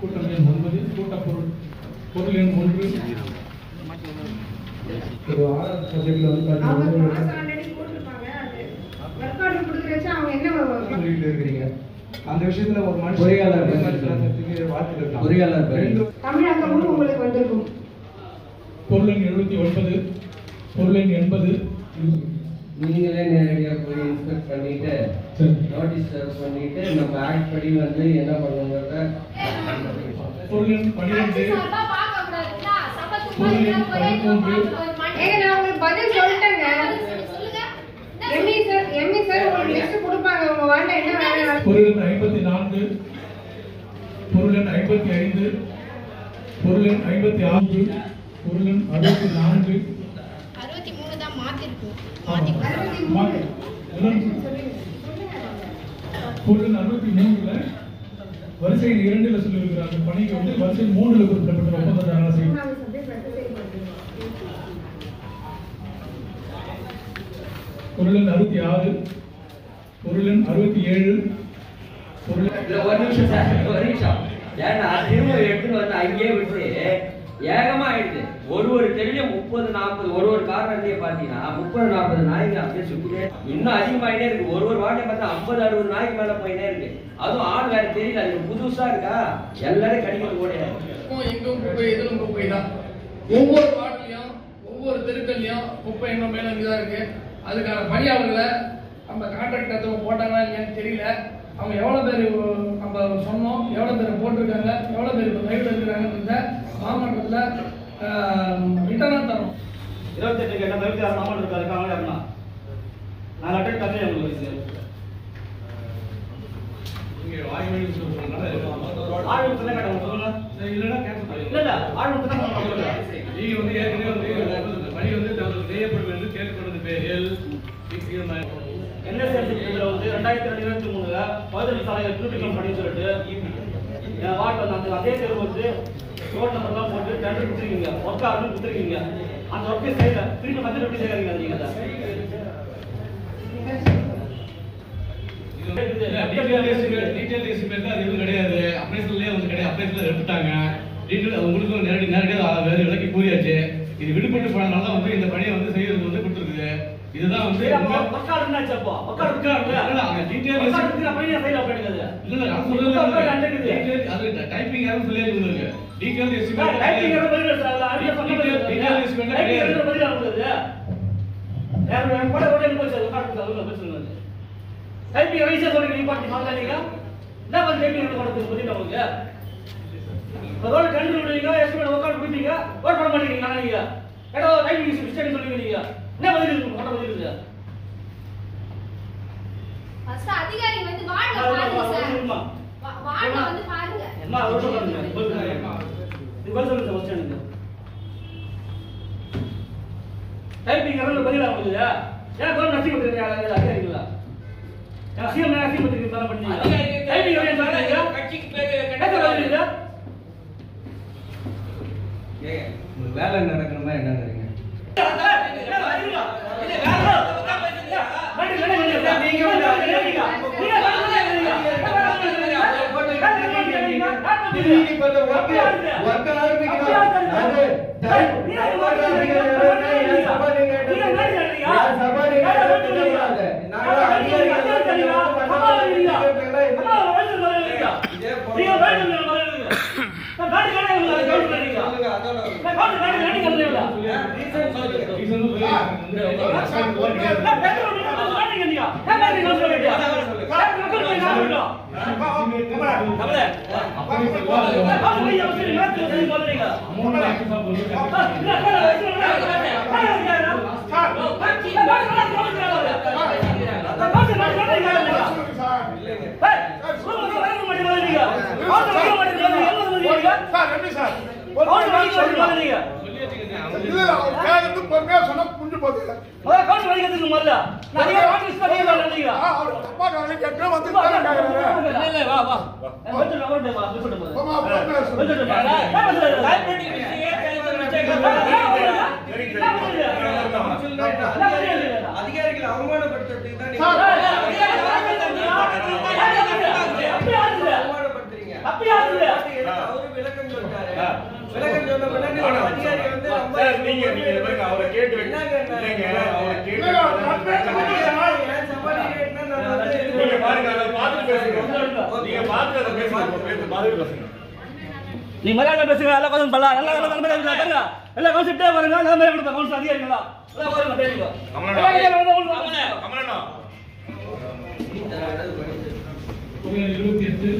கூட்டம் எண் 9 கூட்டப்பொருள் பொருள் எண் 1 ஒரு ஆர்டர் சப்ஜெக்ட்ல வந்து இருக்கீங்க. அந்த விஷயத்துல ஒரு மனுஷன் பொறியாளர் தமிழகமும் உங்களுக்கு வந்திருக்கும். பொருள் எண் 79 பொருள் எண் 80 நீங்களே நேரடியாக போய் இன்ஸ்பெக்ட் பண்ணிட்டு நோட்டீஸ் சர்வ் பண்ணிட்டு நம்ம ஆக்ட் படி வந்து என்ன பண்ணுங்கிறத பொருள் எண் 12 பொருள் எண் 13 நான் உங்களுக்கு பதில் சொல்லிட்டேங்க. எம்இ சார் உங்களுக்கு லிஸ்ட் கொடுப்பாங்க. உங்க வாண்ட என்ன வேலை. பொருள் எண் 54 பொருள் எண் 55 பொருள் எண் 56 பொருள் எண் 64 63 தான் மாத்தி இருக்கு. பொருள் 63ல வரிசை 2ல சொல்லியிருக்கிறாங்க. பணிக்கு வந்து வரிசை 3ல குறிப்பிடப்பட்ட ஒப்பந்ததாரர் செய்யும். பொருள் எண் 66 பொருள் எண் 67 பொருள் ஒரு நிமிஷம் ஏன்னா திரும்ப எடுத்துட்டு வந்து அங்கேயே விட்டு ஏகமா ஆயிடுது. ஒரு தெருவிலையும் 30-40 ஒரு காரணத்தையே பாத்தீங்கன்னா 30-40 நாய்ங்க அப்படியே சுத்திட்டே இன்னும் அதிகமாயிட்டே இருக்கு. ஒரு வாட்டை பார்த்தா 50-60 நாய்க்கு மேல போயிட்டே இருக்கு. அதுவும் ஆள் வேற தெரியல. அது புதுசா இருக்கா எல்லாரும் கடிக்கிறது கூட எங்கும் குப்பை எதிலும் குப்பை தான். ஒவ்வொரு வாட்டிலையும் ஒவ்வொரு தெருக்கள்லையும் குப்பை இன்னும் மேல இங்கதான் இருக்கு. அதுக்கான பணியாளர்களை நம்ம கான்ட்ராக்டர் போட்டாங்களா இல்லையான்னு தெரியல. அவங்க எவ்வளவு பேர் நம்ம சொன்னோம், எவ்வளவு பேர் போட்டிருக்காங்க, எவ்வளவு பேர் லைவ்ல இருக்கிறாங்க மாவட்டத்துல ரிட்டர்னா தரோம். 28 கேட்ட 26 மாவட்டம் இருக்காரு. காவலர்னா நான் அட்டெண்ட் பண்ணேன். உங்களுக்கு இங்க ஆய்வு சொல்றதுனால ஆய்வு பண்ண கேட்டோம் சொல்லுங்க. இல்லனா கேன்சல் இல்ல ஆய்வு பண்ண சொல்லுங்க. நீங்க வந்து ஏற்கனவே வந்து பணி வந்து செய்யப்படும் என்று கேட்கப்பட்டது பேரில் என்எஸ்எஸ்சி வந்து 2023ல 15 சாலைகள் கிரிட்டிக்கல் பண்ணி சொல்லிட்டு என் வார்டு வந்து அதே தெரு வந்து ரோட் நம்பர்லாம் போட்டு டெண்டர் கொடுத்துருக்கீங்க. ஒர்க் ஆர்டர் கொடுத்துருக்கீங்க. அந்த ஒர்க்கை செய்யல. திருப்பி வந்து எப்படி செய்யறீங்க நீங்க அதை? டீடைல் எஸ்டிமேட் அது எதுவும் கிடையாது. அப்ரைசல்லே வந்து கிடையாது. அப்ரைசல் எடுத்துட்டாங்க. டீடைல் உங்களுக்கு நேரடியாக வேறு விலைக்கு கூறியாச்சு. இது விடுபட்டு போனதுனால வந்து இந்த பணியை வந்து செய்யறது வந்து கொடுத்துருக்குது. இதுதான் வந்து ஒர்க்கார்டு என்னாச்சு அப்போ? ஒர்க்கார்டு டீடைல் பணியை செய்யல அப்படிங்கிறது இல்ல நான் சொல்றது அது டைப்பிங் யாரும் சொல்லியாச்சு உங்களுக்கு. டீடைல் எஸ்டிமேட் டைப்பிங் யாரும் பதில் டீடைல் எஸ்டிமேட் கிடையாது. பதில் ஆகுது. யாரும் கூட கூட போய் ஒர்க்கார்டு சொல்லுங்க. டைப்பிங் ரைஸா சொல்றீங்க. நீ பாட்டி மாட்டாதீங்க. என்ன பண்ணி டைப்பிங் பண்ணது பதில் உங்களுக்கு? அதோட டெண்டர் விடுவீங்க, எஸ்டிமேட் ஒர்க்கார்டு கொடுத்தீங்க, ஒர்க் பண்ண மாட்டீங்க. நீங்க ஏதோ டைப்பிங் மிஸ்டேக் சொல்லுவீங்க. நீங்க என்ன பதில் இருக்கு? பண்ண பதில் இருக்கு. ஃபர்ஸ்ட் அதிகாரி வந்து வார்டுல பாருங்க சார். வார்டுல வந்து பாருங்க. என்ன ரோட்ல பாருங்க. இது பதில் சொல்லுங்க ஃபர்ஸ்ட் எனக்கு. டைப்பிங் எரர்ல பதில் ஆகுது. ஏன் கோல் நசி பண்றீங்க அதிகாரிகளா? நான் சிஎம் நசி பண்றீங்க தான பண்ணீங்க. டைப்பிங் எரர் சொல்றீங்க. கட்சிக்கு பேர் கெட்ட பதில் இல்ல. ஏங்க உங்களுக்கு வேலை நடக்கணுமா என்னங்கறீங்க? அதிகாரிகள் அவமானப்படுத்துறதுக்கு தான் விளக்கம் சொல்லிட்டாரு. விளக்கம் சொன்ன பின்னாடி அதிகாரி வந்து நீங்க அவரை கேட்டு நீங்க பாருங்க அதை பார்த்து பேசுங்க. நீங்க பார்த்து அதை பேசுங்க. மாதிரி பேசுங்க. நீ மரியாதை பேசுங்க. எல்லாம் கொஞ்சம் பல்லா எல்லாம் பாருங்க. எல்லாம் கவுன்சிட்டே பாருங்க. எல்லாம் மேல கொடுப்பா கவுன்சில் அதிகாரிகளா. எல்லாம் பாருங்க தெரியுங்க. கமலண்ணா 28